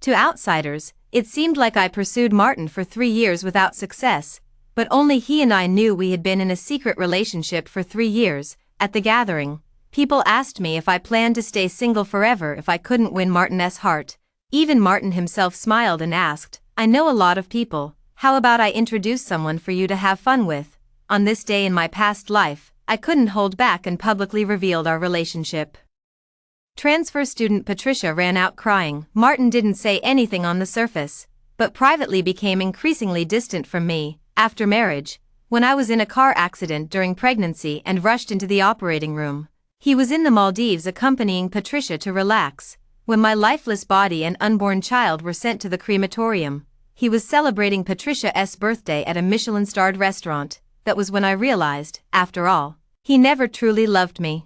To outsiders, it seemed like I pursued Martin for 3 years without success, but only he and I knew we had been in a secret relationship for 3 years. At the gathering, people asked me if I planned to stay single forever if I couldn't win Martin's heart. Even Martin himself smiled and asked, "I know a lot of people, how about I introduce someone for you to have fun with?" On this day in my past life, I couldn't hold back and publicly revealed our relationship. Transfer student Patricia ran out crying. Martin didn't say anything on the surface, but privately became increasingly distant from me. After marriage, when I was in a car accident during pregnancy and rushed into the operating room, he was in the Maldives accompanying Patricia to relax. When my lifeless body and unborn child were sent to the crematorium, he was celebrating Patricia's birthday at a Michelin-starred restaurant. That was when I realized, after all, he never truly loved me.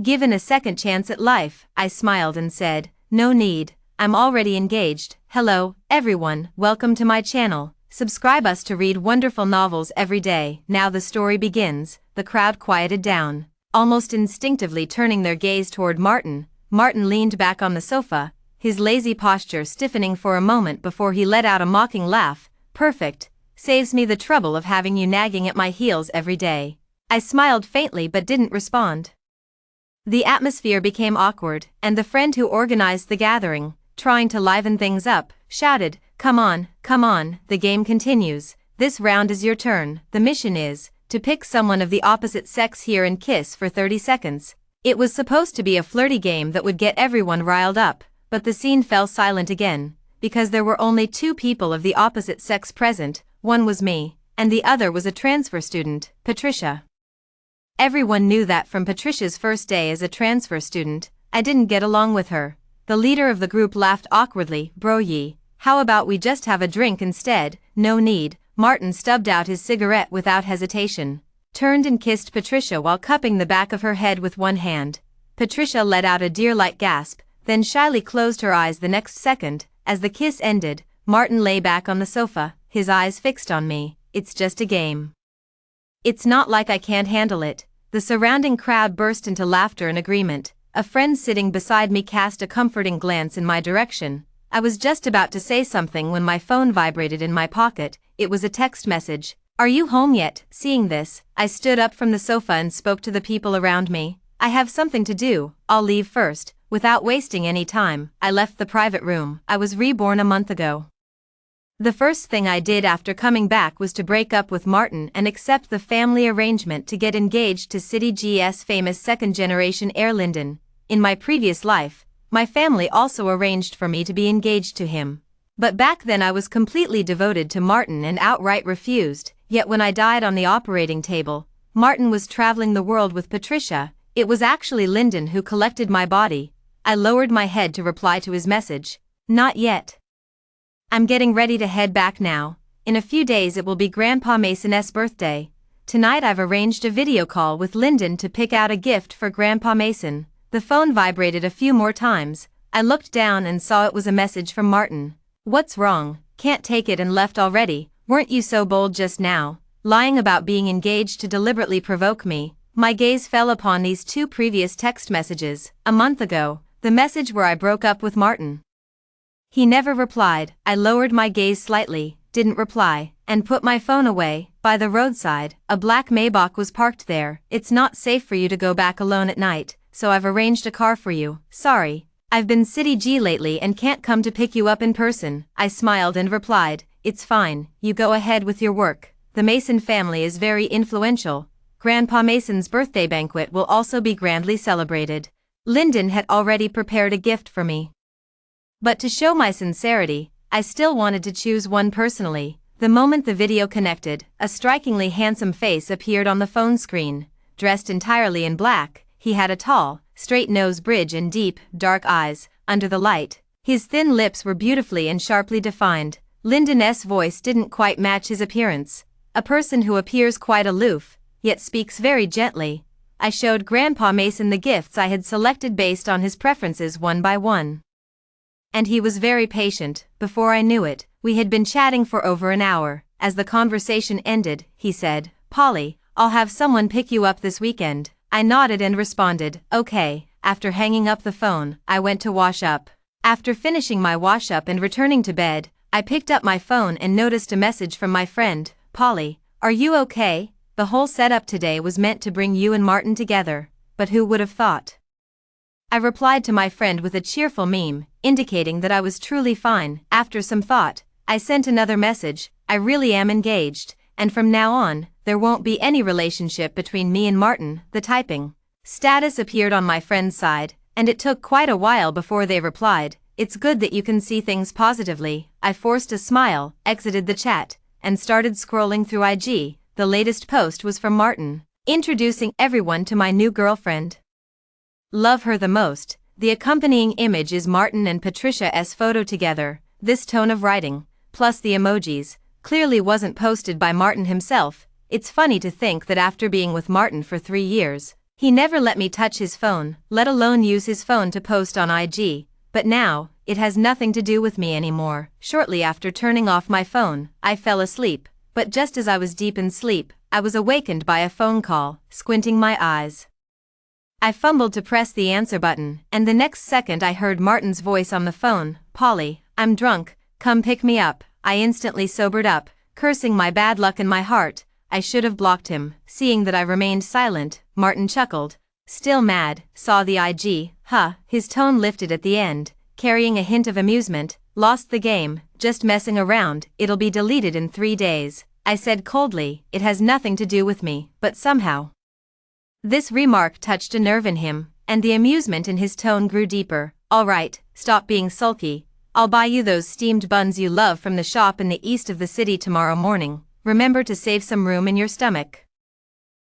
Given a second chance at life, I smiled and said, "No need, I'm already engaged." Hello, everyone, welcome to my channel. Subscribe us to read wonderful novels every day. Now the story begins. The crowd quieted down, almost instinctively turning their gaze toward Martin. Martin leaned back on the sofa, his lazy posture stiffening for a moment before he let out a mocking laugh. "Perfect, saves me the trouble of having you nagging at my heels every day." I smiled faintly but didn't respond. The atmosphere became awkward, and the friend who organized the gathering, trying to liven things up, shouted, come on, the game continues. This round is your turn. The mission is to pick someone of the opposite sex here and kiss for 30 seconds. It was supposed to be a flirty game that would get everyone riled up, but the scene fell silent again, because there were only 2 people of the opposite sex present. One was me, and the other was a transfer student, Patricia. Everyone knew that from Patricia's first day as a transfer student. I didn't get along with her. The leader of the group laughed awkwardly. "Bro how about we just have a drink instead?" "No need." Martin stubbed out his cigarette without hesitation, turned and kissed Patricia while cupping the back of her head with one hand. Patricia let out a deer-like gasp, then shyly closed her eyes the next second. As the kiss ended, Martin lay back on the sofa, his eyes fixed on me. "It's just a game. It's not like I can't handle it." The surrounding crowd burst into laughter in agreement. A friend sitting beside me cast a comforting glance in my direction. I was just about to say something when my phone vibrated in my pocket. It was a text message. "Are you home yet?" Seeing this, I stood up from the sofa and spoke to the people around me. "I have something to do, I'll leave first." Without wasting any time, I left the private room. I was reborn a month ago. The first thing I did after coming back was to break up with Martin and accept the family arrangement to get engaged to City G's famous second-generation heir Lyndon. In my previous life, my family also arranged for me to be engaged to him. But back then I was completely devoted to Martin and outright refused. Yet when I died on the operating table, Martin was traveling the world with Patricia. It was actually Lyndon who collected my body. I lowered my head to reply to his message. "Not yet. I'm getting ready to head back now. In a few days it will be Grandpa Mason's birthday. Tonight I've arranged a video call with Lyndon to pick out a gift for Grandpa Mason." The phone vibrated a few more times. I looked down and saw it was a message from Martin. "What's wrong? Can't take it and left already? Weren't you so bold just now, lying about being engaged to deliberately provoke me?" My gaze fell upon these 2 previous text messages. A month ago, the message where I broke up with Martin. He never replied. I lowered my gaze slightly, didn't reply, and put my phone away. By the roadside, a black Maybach was parked there. "It's not safe for you to go back alone at night, so I've arranged a car for you. Sorry, I've been City G lately and can't come to pick you up in person." I smiled and replied, "It's fine, you go ahead with your work. The Mason family is very influential. Grandpa Mason's birthday banquet will also be grandly celebrated." Lyndon had already prepared a gift for me. But to show my sincerity, I still wanted to choose one personally. The moment the video connected, a strikingly handsome face appeared on the phone screen. Dressed entirely in black, he had a tall, straight nose bridge and deep, dark eyes. Under the light, his thin lips were beautifully and sharply defined. Lyndon's voice didn't quite match his appearance. A person who appears quite aloof, yet speaks very gently. I showed Grandpa Mason the gifts I had selected based on his preferences one by one. And he was very patient. Before I knew it, we had been chatting for over an hour. As the conversation ended, he said, "Polly, I'll have someone pick you up this weekend." I nodded and responded, "Okay." After hanging up the phone, I went to wash up. After finishing my wash-up and returning to bed, I picked up my phone and noticed a message from my friend, Polly. "Are you okay? The whole setup today was meant to bring you and Martin together, but who would have thought?" I replied to my friend with a cheerful meme, indicating that I was truly fine. After some thought, I sent another message, "I really am engaged, and from now on, there won't be any relationship between me and Martin." The typing status appeared on my friend's side, and it took quite a while before they replied. "It's good that you can see things positively." I forced a smile, exited the chat, and started scrolling through IG. The latest post was from Martin, introducing everyone to my new girlfriend. Love her the most. The accompanying image is Martin and Patricia's photo together. This tone of writing, plus the emojis, clearly wasn't posted by Martin himself. It's funny to think that after being with Martin for 3 years, he never let me touch his phone, let alone use his phone to post on IG. But now, it has nothing to do with me anymore. Shortly after turning off my phone, I fell asleep, but just as I was deep in sleep, I was awakened by a phone call. Squinting my eyes, I fumbled to press the answer button, and the next second I heard Martin's voice on the phone. "Polly, I'm drunk, come pick me up." I instantly sobered up, cursing my bad luck in my heart. I should have blocked him. Seeing that I remained silent, Martin chuckled. "Still mad, saw the IG, huh?" His tone lifted at the end, carrying a hint of amusement. "Lost the game, just messing around, it'll be deleted in 3 days. I said coldly, "It has nothing to do with me," but somehow this remark touched a nerve in him, and the amusement in his tone grew deeper. "All right, stop being sulky. I'll buy you those steamed buns you love from the shop in the east of the city tomorrow morning. Remember to save some room in your stomach.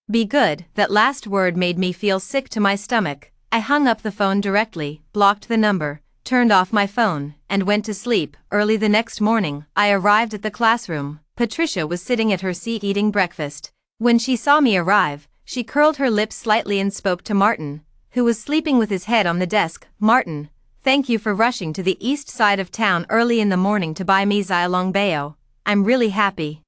Be good." That last word made me feel sick to my stomach. I hung up the phone directly, blocked the number, turned off my phone, and went to sleep. Early the next morning, I arrived at the classroom. Patricia was sitting at her seat eating breakfast. When she saw me arrive, she curled her lips slightly and spoke to Martin, who was sleeping with his head on the desk. "Martin, thank you for rushing to the east side of town early in the morning to buy me Xiaolongbao. I'm really happy."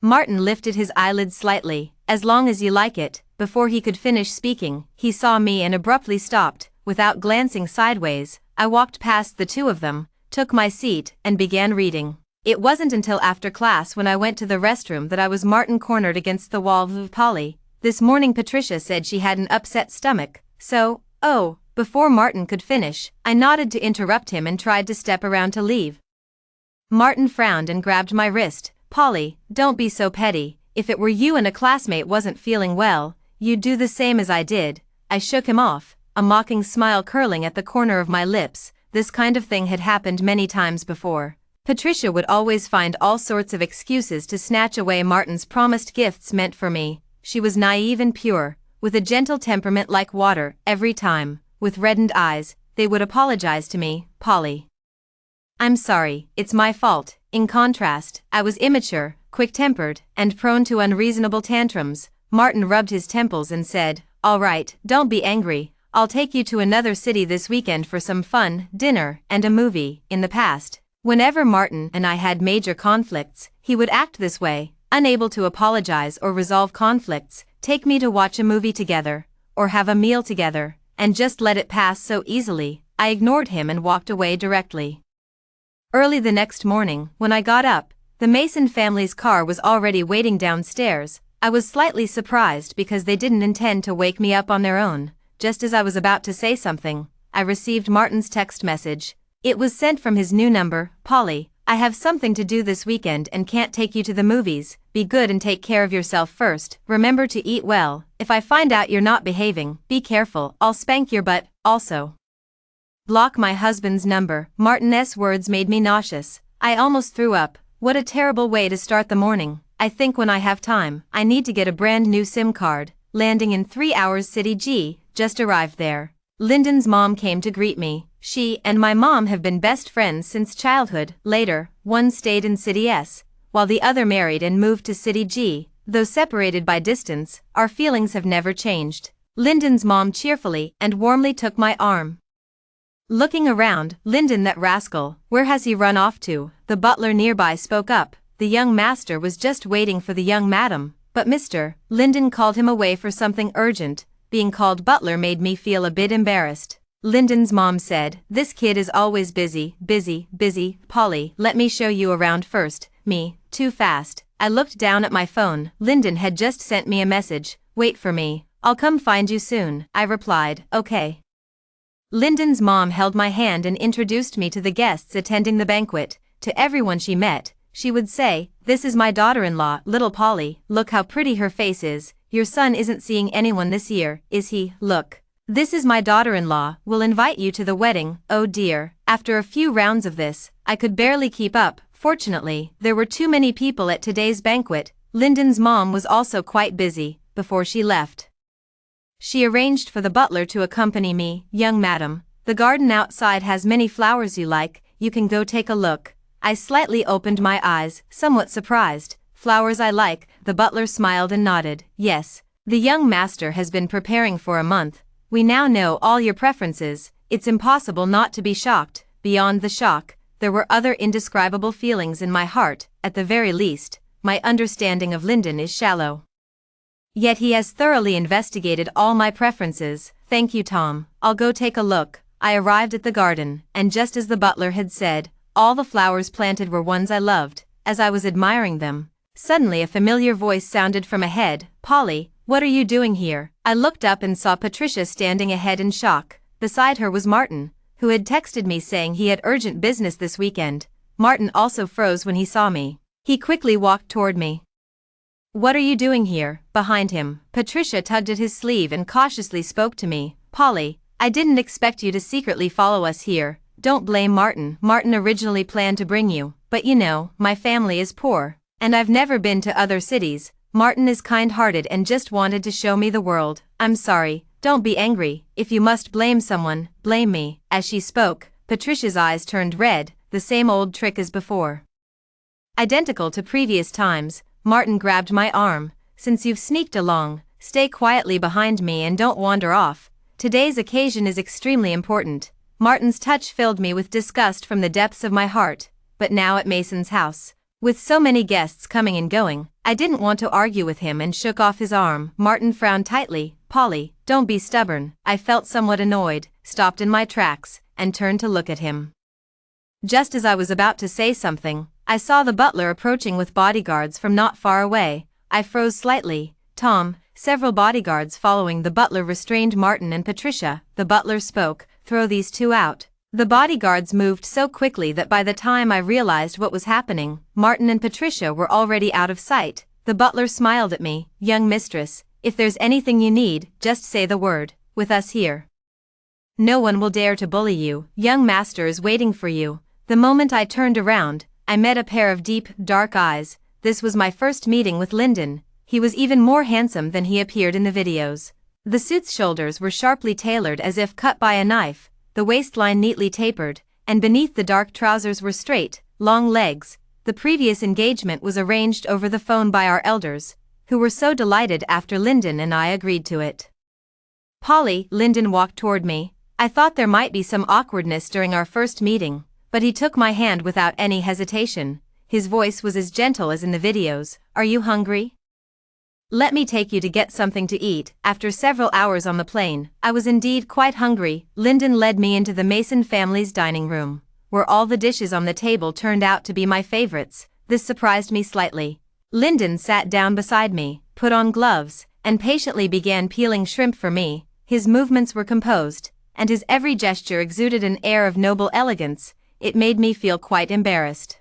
Martin lifted his eyelids slightly. "As long as you like it." Before he could finish speaking, he saw me and abruptly stopped. Without glancing sideways, I walked past the two of them, took my seat, and began reading. It wasn't until after class when I went to the restroom that I was Martin cornered against the wall. "Polly, this morning Patricia said she had an upset stomach, so." "Oh." Before Martin could finish, I nodded to interrupt him and tried to step around to leave. Martin frowned and grabbed my wrist. "Polly, don't be so petty. If it were you and a classmate wasn't feeling well, you'd do the same as I did." I shook him off, a mocking smile curling at the corner of my lips. This kind of thing had happened many times before. Patricia would always find all sorts of excuses to snatch away Martin's promised gifts meant for me. She was naive and pure, with a gentle temperament like water. Every time, with reddened eyes, they would apologize to me. "Polly, I'm sorry, it's my fault." In contrast, I was immature, quick-tempered, and prone to unreasonable tantrums. Martin rubbed his temples and said, "All right, don't be angry. I'll take you to another city this weekend for some fun, dinner, and a movie." In the past, whenever Martin and I had major conflicts, he would act this way, unable to apologize or resolve conflicts, take me to watch a movie together, or have a meal together, and just let it pass so easily. I ignored him and walked away directly. Early the next morning, when I got up, the Mason family's car was already waiting downstairs. I was slightly surprised because they didn't intend to wake me up on their own. Just as I was about to say something, I received Martin's text message. It was sent from his new number. "Polly, I have something to do this weekend and can't take you to the movies. Be good and take care of yourself first. Remember to eat well. If I find out you're not behaving, be careful. I'll spank your butt. Also, block my husband's number." Martin's words made me nauseous. I almost threw up. What a terrible way to start the morning. I think when I have time, I need to get a brand new SIM card. Landing in 3 hours. City G, just arrived there. Lyndon's mom came to greet me. She and my mom have been best friends since childhood. Later, one stayed in City S, while the other married and moved to City G. Though separated by distance, our feelings have never changed. Lyndon's mom cheerfully and warmly took my arm. Looking around, "Lyndon, that rascal, where has he run off to?" The butler nearby spoke up. The young master was just waiting for the young madam, but Mr. Lyndon called him away for something urgent. Being called butler made me feel a bit embarrassed. Lyndon's mom said. This kid is always busy, busy, busy. Polly, let me show you around first. Me, too fast. I looked down at my phone. Lyndon had just sent me a message. Wait for me. I'll come find you soon. I replied, okay. Lyndon's mom held my hand and introduced me to the guests attending the banquet. To everyone she met, she would say, "This is my daughter-in-law, little Polly. Look how pretty her face is. Your son isn't seeing anyone this year, is he? Look. This is my daughter-in-law. We'll invite you to the wedding." Oh dear. After a few rounds of this, I could barely keep up. Fortunately, there were too many people at today's banquet. Lyndon's mom was also quite busy. Before she left, she arranged for the butler to accompany me. "Young madam, the garden outside has many flowers you like. You can go take a look." I slightly opened my eyes, somewhat surprised. "Flowers I like." The butler smiled and nodded. "Yes. The young master has been preparing for a month. We now know all your preferences. It's impossible not to be shocked." Beyond the shock, there were other indescribable feelings in my heart. At the very least, my understanding of Lyndon is shallow. Yet he has thoroughly investigated all my preferences. "Thank you, Tom. I'll go take a look." I arrived at the garden, and just as the butler had said, all the flowers planted were ones I loved. As I was admiring them, suddenly a familiar voice sounded from ahead. "Polly, what are you doing here?" I looked up and saw Patricia standing ahead in shock. Beside her was Martin, who had texted me saying he had urgent business this weekend. Martin also froze when he saw me. He quickly walked toward me. "What are you doing here?" Behind him, Patricia tugged at his sleeve and cautiously spoke to me. "Polly, I didn't expect you to secretly follow us here. Don't blame Martin. Martin originally planned to bring you, but you know, my family is poor, and I've never been to other cities. Martin is kind-hearted and just wanted to show me the world. I'm sorry, don't be angry. If you must blame someone, blame me." As she spoke, Patricia's eyes turned red, the same old trick as before. Identical to previous times, Martin grabbed my arm. "Since you've sneaked along, stay quietly behind me and don't wander off. Today's occasion is extremely important." Martin's touch filled me with disgust from the depths of my heart. But now at Mason's house, with so many guests coming and going, I didn't want to argue with him and shook off his arm. Martin frowned tightly. "Polly, don't be stubborn." I felt somewhat annoyed, stopped in my tracks, and turned to look at him. Just as I was about to say something, I saw the butler approaching with bodyguards from not far away. I froze slightly. "Tom." Several bodyguards following the butler restrained Martin and Patricia. The butler spoke. "Throw these two out." The bodyguards moved so quickly that by the time I realized what was happening, Martin and Patricia were already out of sight. The butler smiled at me. "Young mistress, if there's anything you need, just say the word. With us here, no one will dare to bully you. Young master is waiting for you." The moment I turned around, I met a pair of deep, dark eyes. This was my first meeting with Lyndon. He was even more handsome than he appeared in the videos. The suit's shoulders were sharply tailored as if cut by a knife, the waistline neatly tapered, and beneath the dark trousers were straight, long legs. The previous engagement was arranged over the phone by our elders, who were so delighted after Lyndon and I agreed to it. "Polly," Lyndon walked toward me. I thought there might be some awkwardness during our first meeting, but he took my hand without any hesitation. His voice was as gentle as in the videos. "Are you hungry? Let me take you to get something to eat." After several hours on the plane, I was indeed quite hungry. Lyndon led me into the Mason family's dining room, where all the dishes on the table turned out to be my favorites. This surprised me slightly. Lyndon sat down beside me, put on gloves, and patiently began peeling shrimp for me. His movements were composed, and his every gesture exuded an air of noble elegance. It made me feel quite embarrassed.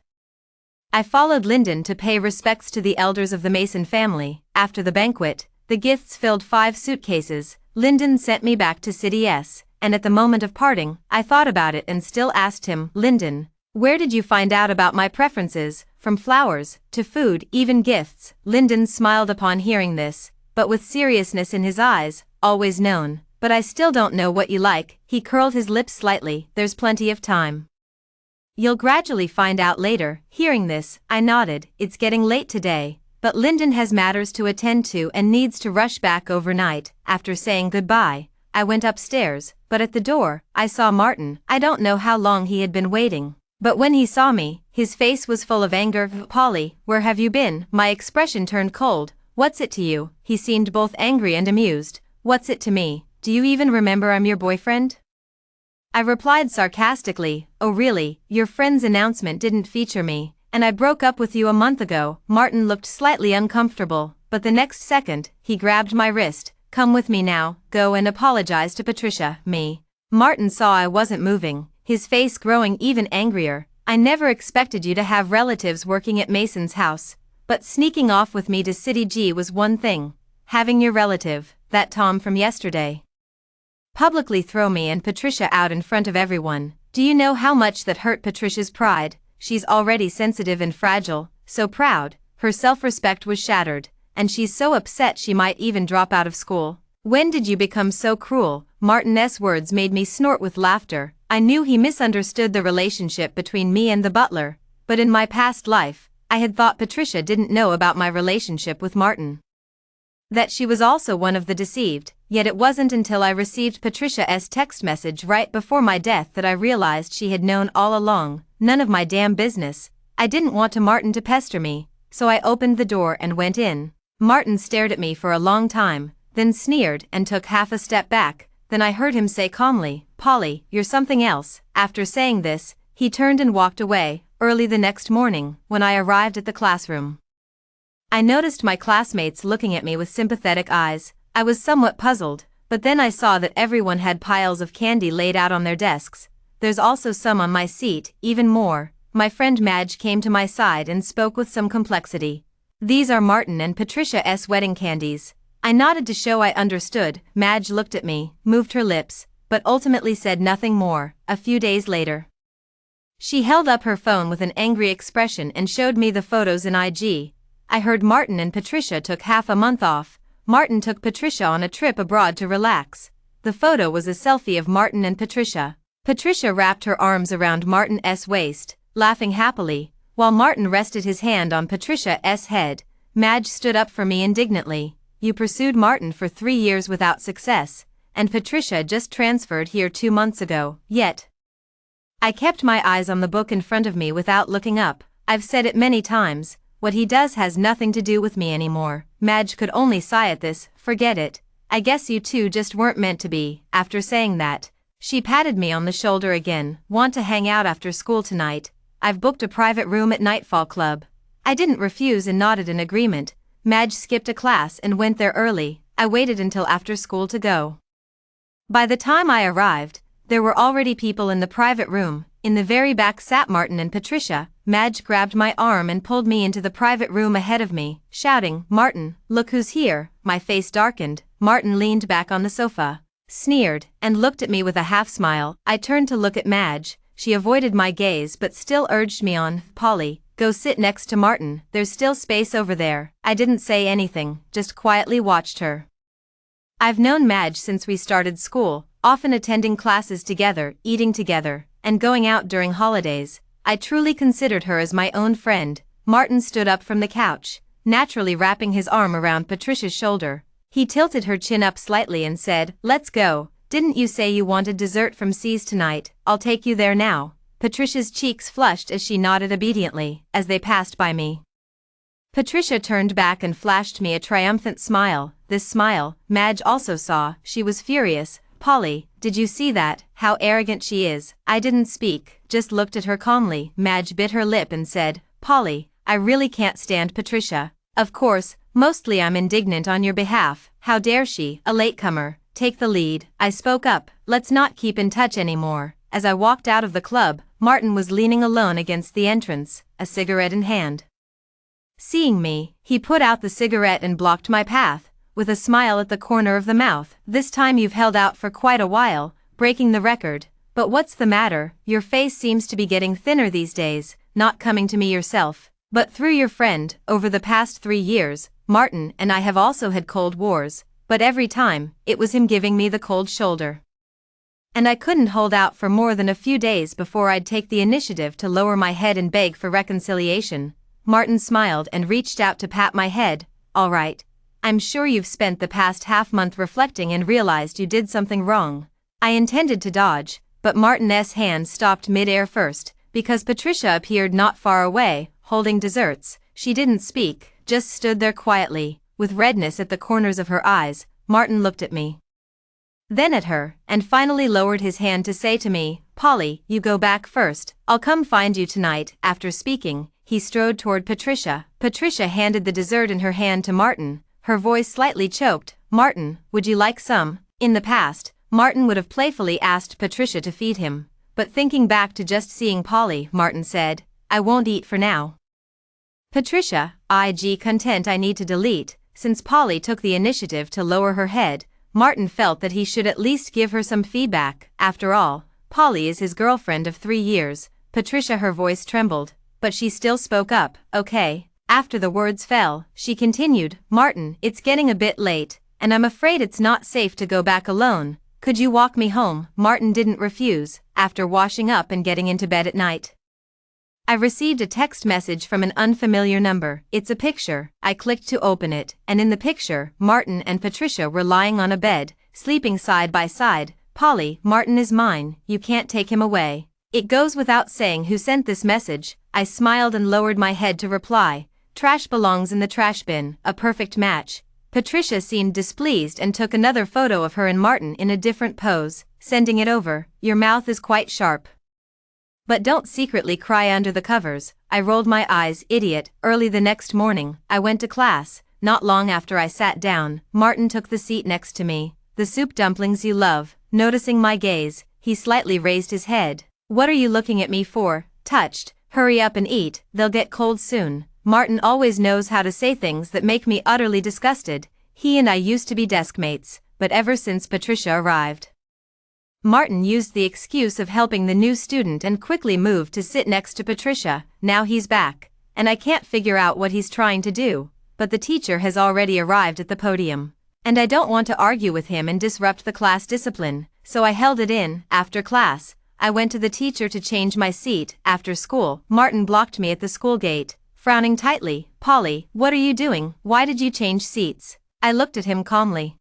I followed Lyndon to pay respects to the elders of the Mason family. After the banquet, the gifts filled 5 suitcases. Lyndon sent me back to City S, and at the moment of parting, I thought about it and still asked him, "Lyndon, where did you find out about my preferences, from flowers, to food, even gifts?" Lyndon smiled upon hearing this, but with seriousness in his eyes. "Always known, but I still don't know what you like." He curled his lips slightly. "There's plenty of time. You'll gradually find out later." Hearing this, I nodded. It's getting late today, but Lyndon has matters to attend to and needs to rush back overnight. After saying goodbye, I went upstairs, but at the door, I saw Martin. I don't know how long he had been waiting, but when he saw me, his face was full of anger. "Polly, where have you been?" My expression turned cold. "What's it to you?" He seemed both angry and amused. "What's it to me? Do you even remember I'm your boyfriend?" I replied sarcastically, "Oh really, your friend's announcement didn't feature me, and I broke up with you a month ago." Martin looked slightly uncomfortable, but the next second, he grabbed my wrist. "Come with me now, go and apologize to Patricia." Me. Martin saw I wasn't moving, his face growing even angrier. "I never expected you to have relatives working at Mason's house, but sneaking off with me to City G was one thing. Having your relative, that Tom from yesterday, publicly throw me and Patricia out in front of everyone. Do you know how much that hurt Patricia's pride? She's already sensitive and fragile, so proud, her self-respect was shattered, and she's so upset she might even drop out of school. When did you become so cruel?" Martin's words made me snort with laughter. I knew he misunderstood the relationship between me and the butler, but in my past life, I had thought Patricia didn't know about my relationship with Martin, that she was also one of the deceived. Yet it wasn't until I received Patricia's text message right before my death that I realized she had known all along. None of my damn business. I didn't want Martin to pester me, so I opened the door and went in. Martin stared at me for a long time, then sneered and took half a step back. Then I heard him say calmly, "Polly, you're something else." After saying this, he turned and walked away. Early the next morning, when I arrived at the classroom, I noticed my classmates looking at me with sympathetic eyes. I was somewhat puzzled, but then I saw that everyone had piles of candy laid out on their desks. There's also some on my seat. Even more, my friend Madge came to my side and spoke with some complexity. "These are Martin and Patricia's wedding candies." I nodded to show I understood. Madge looked at me, moved her lips, but ultimately said nothing more. A few days later, she held up her phone with an angry expression and showed me the photos in IG. I heard Martin and Patricia took half a month off. Martin took Patricia on a trip abroad to relax. The photo was a selfie of Martin and Patricia. Patricia wrapped her arms around Martin's waist, laughing happily, while Martin rested his hand on Patricia's head. Madge stood up for me indignantly. "You pursued Martin for 3 years without success, and Patricia just transferred here 2 months ago, yet." I kept my eyes on the book in front of me without looking up. "I've said it many times, what he does has nothing to do with me anymore." Madge could only sigh at this. "Forget it. I guess you two just weren't meant to be." After saying that, she patted me on the shoulder again. "Want to hang out after school tonight? I've booked a private room at Nightfall Club." I didn't refuse and nodded in agreement. Madge skipped a class and went there early. I waited until after school to go. By the time I arrived, there were already people in the private room. In the very back sat Martin and Patricia. Madge grabbed my arm and pulled me into the private room ahead of me, shouting, "Martin, look who's here." My face darkened. Martin leaned back on the sofa, sneered, and looked at me with a half-smile. I turned to look at Madge. She avoided my gaze but still urged me on. "Polly, go sit next to Martin, there's still space over there." I didn't say anything, just quietly watched her. I've known Madge since we started school, often attending classes together, eating together, and going out during holidays. I truly considered her as my own friend. Martin stood up from the couch, naturally wrapping his arm around Patricia's shoulder. He tilted her chin up slightly and said, "Let's go. Didn't you say you wanted dessert from C's tonight? I'll take you there now." Patricia's cheeks flushed as she nodded obediently, as they passed by me. Patricia turned back and flashed me a triumphant smile. This smile, Madge also saw. She was furious. "Polly, did you see that? How arrogant she is." I didn't speak, just looked at her calmly. Madge bit her lip and said, "Polly, I really can't stand Patricia. Of course, mostly I'm indignant on your behalf. How dare she, a latecomer, take the lead?" I spoke up. "Let's not keep in touch anymore." As I walked out of the club, Martin was leaning alone against the entrance, a cigarette in hand. Seeing me, he put out the cigarette and blocked my path, with a smile at the corner of the mouth. "This time you've held out for quite a while, breaking the record. But what's the matter? Your face seems to be getting thinner these days, not coming to me yourself, but through your friend. Over the past 3 years, Martin and I have also had cold wars, but every time, it was him giving me the cold shoulder. And I couldn't hold out for more than a few days before I'd take the initiative to lower my head and beg for reconciliation." Martin smiled and reached out to pat my head. "All right. I'm sure you've spent the past half-month reflecting and realized you did something wrong." I intended to dodge, but Martin's hand stopped mid-air first, because Patricia appeared not far away, holding desserts. She didn't speak, just stood there quietly, with redness at the corners of her eyes. Martin looked at me. then at her, and finally lowered his hand to say to me, "Polly, you go back first, I'll come find you tonight." After speaking, he strode toward Patricia. Patricia handed the dessert in her hand to Martin, her voice slightly choked. "Martin, would you like some?" In the past, Martin would have playfully asked Patricia to feed him, but thinking back to just seeing Polly, Martin said, "I won't eat for now." Patricia, IG content I need to delete. Since Polly took the initiative to lower her head, Martin felt that he should at least give her some feedback. After all, Polly is his girlfriend of 3 years. Patricia, her voice trembled, but she still spoke up. "Okay." After the words fell, she continued, "Martin, it's getting a bit late, and I'm afraid it's not safe to go back alone. Could you walk me home?" Martin didn't refuse. After washing up and getting into bed at night, I received a text message from an unfamiliar number. It's a picture. I clicked to open it, and in the picture, Martin and Patricia were lying on a bed, sleeping side by side. "Polly, Martin is mine, you can't take him away." It goes without saying who sent this message. I smiled and lowered my head to reply, "Trash belongs in the trash bin, a perfect match." Patricia seemed displeased and took another photo of her and Martin in a different pose, sending it over. "Your mouth is quite sharp. But don't secretly cry under the covers." I rolled my eyes. "Idiot." Early the next morning, I went to class. Not long after I sat down, Martin took the seat next to me. "The soup dumplings you love." Noticing my gaze, he slightly raised his head. "What are you looking at me for?" Touched. "Hurry up and eat, they'll get cold soon." Martin always knows how to say things that make me utterly disgusted. He and I used to be desk mates, but ever since Patricia arrived, Martin used the excuse of helping the new student and quickly moved to sit next to Patricia. Now he's back, and I can't figure out what he's trying to do, but the teacher has already arrived at the podium, and I don't want to argue with him and disrupt the class discipline, so I held it in. After class, I went to the teacher to change my seat. After school, Martin blocked me at the school gate, frowning tightly. "Polly, what are you doing? Why did you change seats?" I looked at him calmly.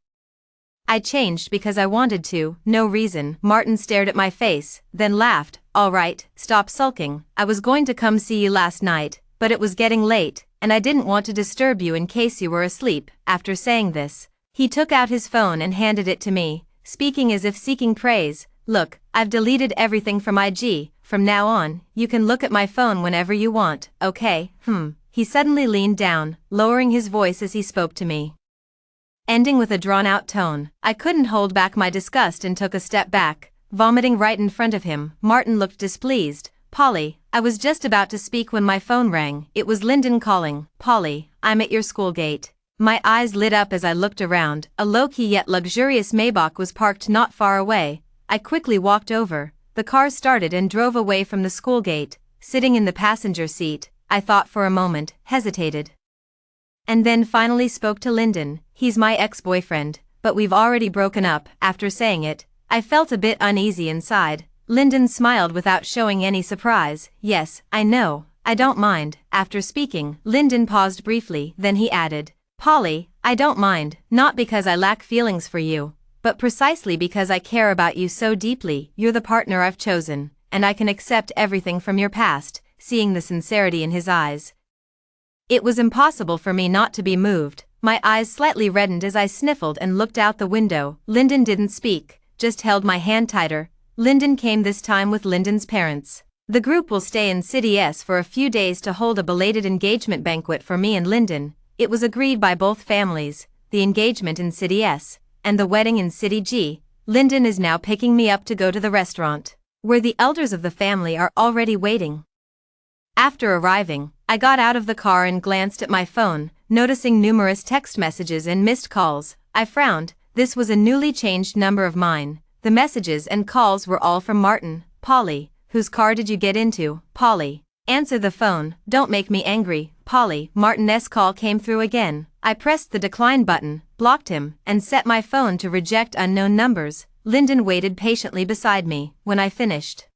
"I changed because I wanted to, no reason." Martin stared at my face, then laughed. "All right, stop sulking. I was going to come see you last night, but it was getting late, and I didn't want to disturb you in case you were asleep." After saying this, he took out his phone and handed it to me, speaking as if seeking praise. "Look, I've deleted everything from IG. From now on, you can look at my phone whenever you want, okay?" He suddenly leaned down, lowering his voice as he spoke to me, ending with a drawn-out tone. I couldn't hold back my disgust and took a step back, vomiting right in front of him. Martin looked displeased. "Polly, I was just about to speak when my phone rang. It was Lyndon calling." "Polly, I'm at your school gate." My eyes lit up as I looked around. A low-key yet luxurious Maybach was parked not far away. I quickly walked over. The car started and drove away from the school gate. Sitting in the passenger seat, I thought for a moment, hesitated, and then finally spoke to Lyndon. "He's my ex-boyfriend, but we've already broken up." After saying it, I felt a bit uneasy inside. Lyndon smiled without showing any surprise. "Yes, I know, I don't mind." After speaking, Lyndon paused briefly, then he added, "Polly, I don't mind, not because I lack feelings for you, but precisely because I care about you so deeply. You're the partner I've chosen, and I can accept everything from your past." Seeing the sincerity in his eyes, it was impossible for me not to be moved. My eyes slightly reddened as I sniffled and looked out the window. Lyndon didn't speak, just held my hand tighter. Lyndon came this time with Lyndon's parents. The group will stay in City S for a few days to hold a belated engagement banquet for me and Lyndon. It was agreed by both families, the engagement in City S, and the wedding in City G. Lyndon is now picking me up to go to the restaurant, where the elders of the family are already waiting. After arriving, I got out of the car and glanced at my phone, noticing numerous text messages and missed calls. I frowned. This was a newly changed number of mine. The messages and calls were all from Martin. "Polly, whose car did you get into?" "Polly, answer the phone, don't make me angry." "Polly." Martin's call came through again. I pressed the decline button, blocked him, and set my phone to reject unknown numbers. Lyndon waited patiently beside me. When I finished,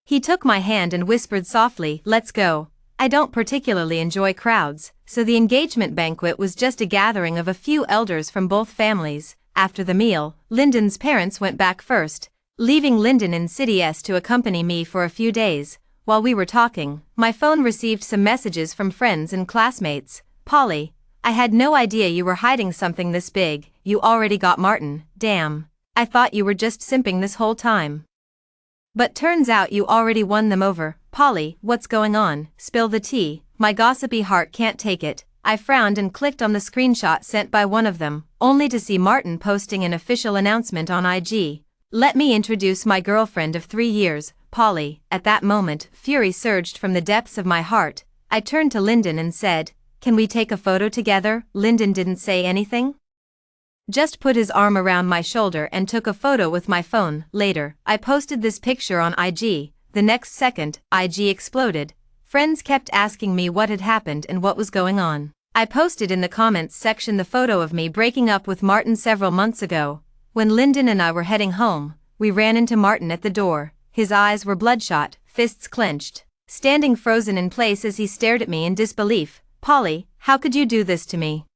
he took my hand and whispered softly, "Let's go." I don't particularly enjoy crowds, so the engagement banquet was just a gathering of a few elders from both families. After the meal, Lyndon's parents went back first, leaving Lyndon in City S to accompany me for a few days. While we were talking, my phone received some messages from friends and classmates. "Polly, I had no idea you were hiding something this big. You already got Martin." "Damn. I thought you were just simping this whole time. But turns out you already won them over. Polly, what's going on? Spill the tea. My gossipy heart can't take it. I frowned and clicked on the screenshot sent by one of them, only to see Martin posting an official announcement on IG. Let me introduce my girlfriend of 3 years, Polly. At that moment, fury surged from the depths of my heart. I turned to Lyndon and said, "Can we take a photo together?" Lyndon didn't say anything. Just put his arm around my shoulder and took a photo with my phone. Later, I posted this picture on IG. The next second, IG exploded. Friends kept asking me what had happened and what was going on. I posted in the comments section the photo of me breaking up with Martin several months ago. When Lyndon and I were heading home, we ran into Martin at the door. His eyes were bloodshot, fists clenched, standing frozen in place as he stared at me in disbelief. "Polly, how could you do this to me?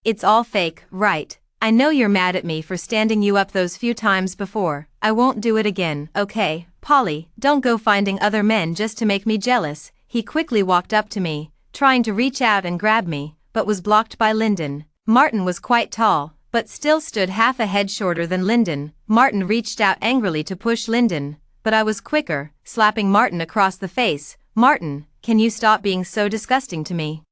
It's all fake, right? I know you're mad at me for standing you up those few times before. I won't do it again, okay? Polly, don't go finding other men just to make me jealous." He quickly walked up to me, trying to reach out and grab me, but was blocked by Lyndon. Martin was quite tall, but still stood half a head shorter than Lyndon. Martin reached out angrily to push Lyndon, but I was quicker, slapping Martin across the face. "Martin, can you stop being so disgusting to me?"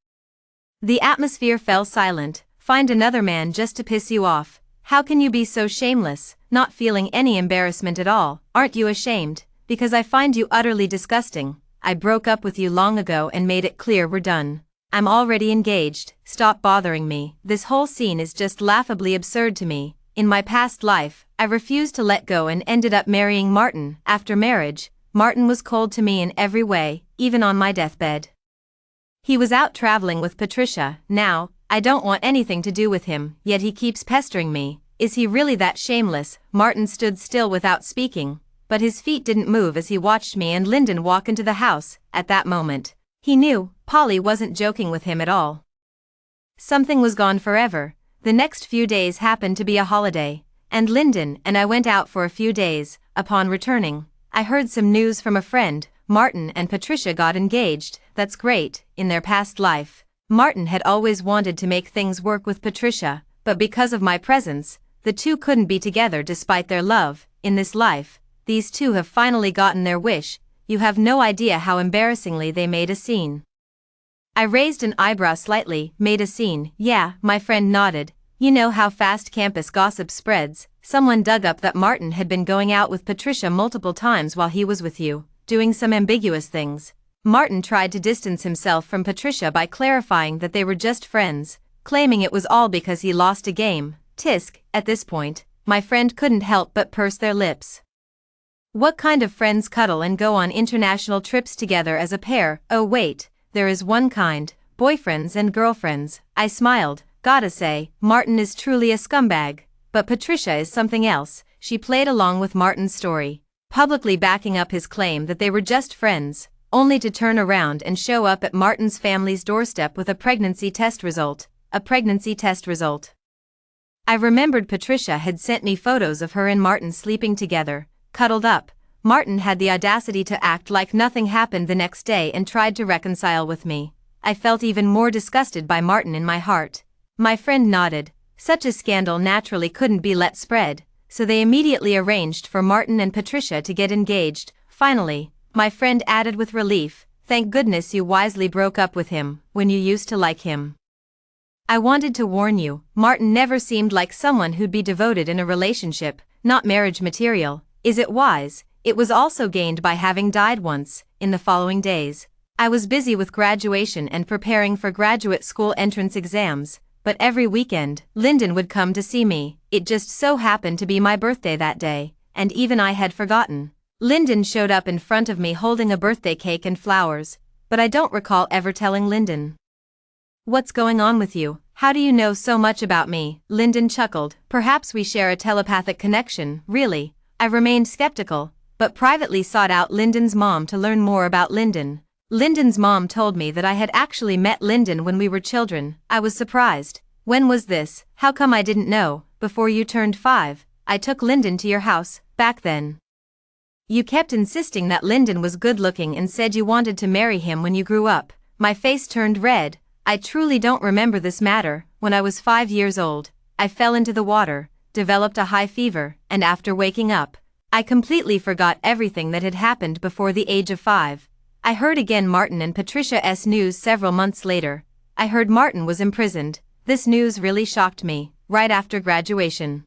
The atmosphere fell silent. "Find another man just to piss you off. How can you be so shameless, not feeling any embarrassment at all? Aren't you ashamed? Because I find you utterly disgusting. I broke up with you long ago and made it clear we're done. I'm already engaged. Stop bothering me." This whole scene is just laughably absurd to me. In my past life, I refused to let go and ended up marrying Martin. After marriage, Martin was cold to me in every way, even on my deathbed. He was out traveling with Patricia. Now, I don't want anything to do with him, yet he keeps pestering me. Is he really that shameless? Martin stood still without speaking, but his feet didn't move as he watched me and Lyndon walk into the house. At that moment, he knew Polly wasn't joking with him at all. Something was gone forever. The next few days happened to be a holiday, and Lyndon and I went out for a few days. Upon returning, I heard some news from a friend. Martin and Patricia got engaged. That's great. In their past life, Martin had always wanted to make things work with Patricia, but because of my presence, the two couldn't be together despite their love. In this life, these two have finally gotten their wish. You have no idea how embarrassingly they made a scene. I raised an eyebrow slightly. Made a scene? Yeah, my friend nodded. You know how fast campus gossip spreads. Someone dug up that Martin had been going out with Patricia multiple times while he was with you, doing some ambiguous things. Martin tried to distance himself from Patricia by clarifying that they were just friends, claiming it was all because he lost a game. Tisk. At this point, my friend couldn't help but purse their lips. What kind of friends cuddle and go on international trips together as a pair? Oh wait, there is one kind, boyfriends and girlfriends. I smiled. Gotta say, Martin is truly a scumbag. But Patricia is something else. She played along with Martin's story, publicly backing up his claim that they were just friends, only to turn around and show up at Martin's family's doorstep with a pregnancy test result. A pregnancy test result. I remembered Patricia had sent me photos of her and Martin sleeping together, cuddled up. Martin had the audacity to act like nothing happened the next day and tried to reconcile with me. I felt even more disgusted by Martin in my heart. My friend nodded. Such a scandal naturally couldn't be let spread, so they immediately arranged for Martin and Patricia to get engaged. Finally, my friend added with relief, "Thank goodness you wisely broke up with him when you used to like him. I wanted to warn you, Martin never seemed like someone who'd be devoted in a relationship, not marriage material. Is it wise?" It was also gained by having died once. In the following days, I was busy with graduation and preparing for graduate school entrance exams, but every weekend, Lyndon would come to see me. It just so happened to be my birthday that day, and even I had forgotten. Lyndon showed up in front of me holding a birthday cake and flowers, but I don't recall ever telling Lyndon. "What's going on with you? How do you know so much about me?" Lyndon chuckled. "Perhaps we share a telepathic connection." Really? I remained skeptical, but privately sought out Lyndon's mom to learn more about Lyndon. Lyndon's mom told me that I had actually met Lyndon when we were children. I was surprised. "When was this? How come I didn't know?" "Before you turned 5, I took Lyndon to your house. Back then, you kept insisting that Lyndon was good-looking and said you wanted to marry him when you grew up." My face turned red. I truly don't remember this matter. When I was 5 years old, I fell into the water. developed a high fever, and after waking up, I completely forgot everything that had happened before the age of 5. I heard again Martin and Patricia's news several months later. I heard Martin was imprisoned. This news really shocked me, right after graduation.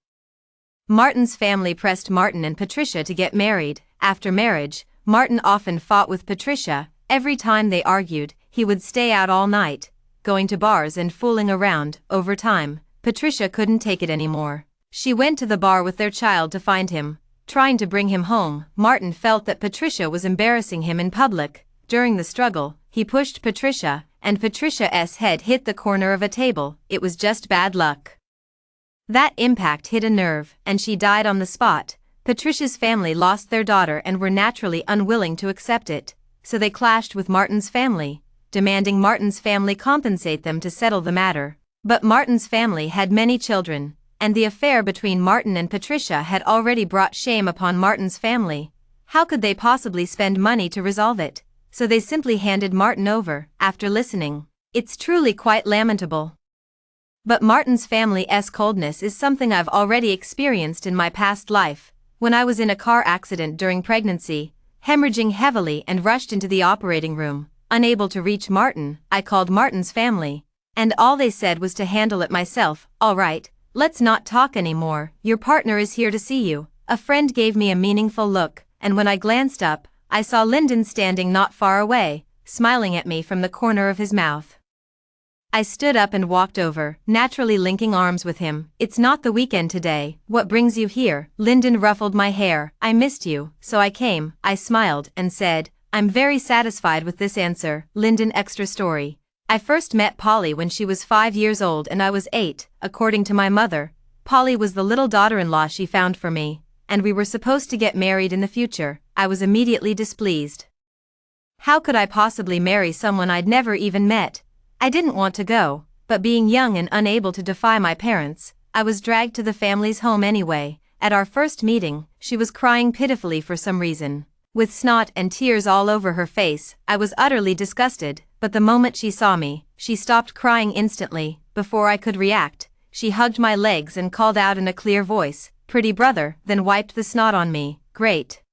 Martin's family pressed Martin and Patricia to get married. After marriage, Martin often fought with Patricia. Every time they argued, he would stay out all night, going to bars and fooling around. Over time, Patricia couldn't take it anymore. She went to the bar with their child to find him, trying to bring him home. Martin felt that Patricia was embarrassing him in public. During the struggle, he pushed Patricia, and Patricia's head hit the corner of a table. It was just bad luck. That impact hit a nerve, and she died on the spot. Patricia's family lost their daughter and were naturally unwilling to accept it, so they clashed with Martin's family, demanding Martin's family compensate them to settle the matter. But Martin's family had many children, and the affair between Martin and Patricia had already brought shame upon Martin's family. How could they possibly spend money to resolve it? So they simply handed Martin over. After listening, it's truly quite lamentable. But Martin's family's coldness is something I've already experienced in my past life. When I was in a car accident during pregnancy, hemorrhaging heavily and rushed into the operating room, unable to reach Martin, I called Martin's family, and all they said was to handle it myself. All right, let's not talk anymore. Your partner is here to see you. A friend gave me a meaningful look, and when I glanced up, I saw Lyndon standing not far away, smiling at me from the corner of his mouth. I stood up and walked over, naturally linking arms with him. It's not the weekend today. What brings you here? Lyndon ruffled my hair. I missed you, so I came. I smiled and said, I'm very satisfied with this answer. Lyndon extra story. I first met Polly when she was 5 years old and I was 8. According to my mother, Polly was the little daughter-in-law she found for me, and we were supposed to get married in the future. I was immediately displeased. How could I possibly marry someone I'd never even met? I didn't want to go, but being young and unable to defy my parents, I was dragged to the family's home anyway. At our first meeting, she was crying pitifully for some reason, with snot and tears all over her face. I was utterly disgusted, but the moment she saw me, she stopped crying instantly. Before I could react, she hugged my legs and called out in a clear voice, "Pretty brother," then wiped the snot on me. Great.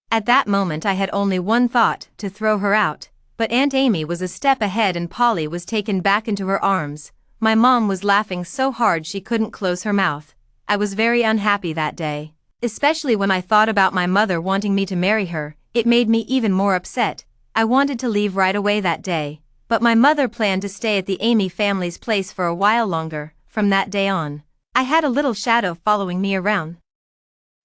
At that moment I had only one thought, to throw her out. But Aunt Amy was a step ahead and Polly was taken back into her arms. My mom was laughing so hard she couldn't close her mouth. I was very unhappy that day. Especially when I thought about my mother wanting me to marry her, it made me even more upset. I wanted to leave right away that day, but my mother planned to stay at the Amy family's place for a while longer. From that day on, I had a little shadow following me around.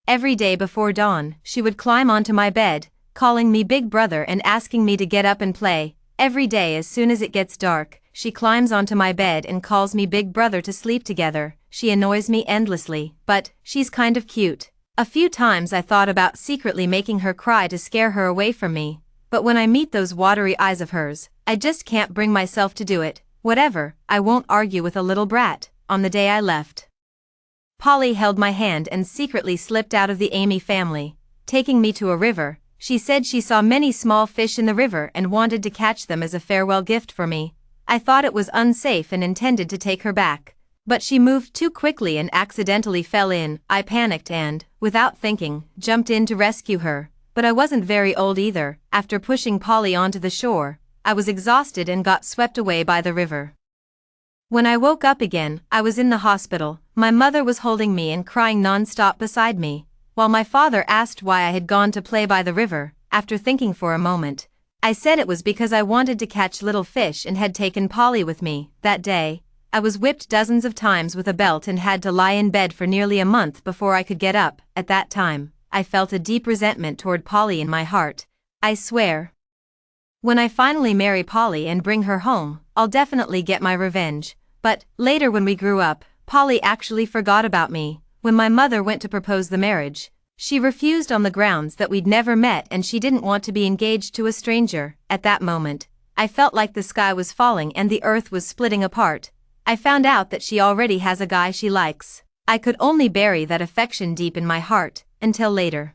Every day before dawn, she would climb onto my bed, calling me big brother and asking me to get up and play. Every day as soon as it gets dark, she climbs onto my bed and calls me big brother to sleep together. She annoys me endlessly, but she's kind of cute. A few times I thought about secretly making her cry to scare her away from me, but when I meet those watery eyes of hers, I just can't bring myself to do it. Whatever, I won't argue with a little brat. On the day I left, Polly held my hand and secretly slipped out of the Amy family, taking me to a river. She said she saw many small fish in the river and wanted to catch them as a farewell gift for me. I thought it was unsafe and intended to take her back, but she moved too quickly and accidentally fell in. I panicked and, without thinking, jumped in to rescue her, but I wasn't very old either. After pushing Polly onto the shore, I was exhausted and got swept away by the river. When I woke up again, I was in the hospital. My mother was holding me and crying non-stop beside me, while my father asked why I had gone to play by the river. After thinking for a moment, I said it was because I wanted to catch little fish and had taken Polly with me. That day, I was whipped dozens of times with a belt and had to lie in bed for nearly a month before I could get up. At that time, I felt a deep resentment toward Polly in my heart. I swear, when I finally marry Polly and bring her home, I'll definitely get my revenge. But later when we grew up, Polly actually forgot about me. When my mother went to propose the marriage, she refused on the grounds that we'd never met and she didn't want to be engaged to a stranger. At that moment, I felt like the sky was falling and the earth was splitting apart. I found out that she already has a guy she likes. I could only bury that affection deep in my heart, until later.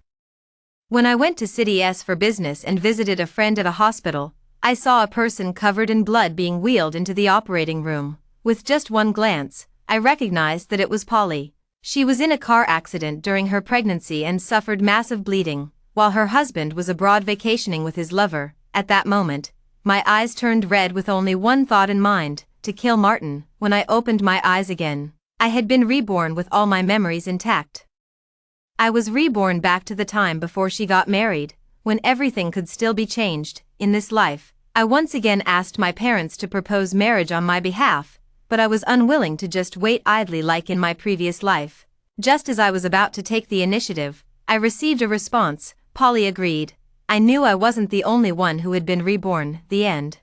When I went to City S for business and visited a friend at a hospital, I saw a person covered in blood being wheeled into the operating room. With just one glance, I recognized that it was Polly. She was in a car accident during her pregnancy and suffered massive bleeding, while her husband was abroad vacationing with his lover. At that moment, my eyes turned red with only one thought in mind, to kill Martin. When I opened my eyes again, I had been reborn with all my memories intact. I was reborn back to the time before she got married, when everything could still be changed. In this life, I once again asked my parents to propose marriage on my behalf, but I was unwilling to just wait idly like in my previous life. Just as I was about to take the initiative, I received a response. Polly agreed. I knew I wasn't the only one who had been reborn. The end.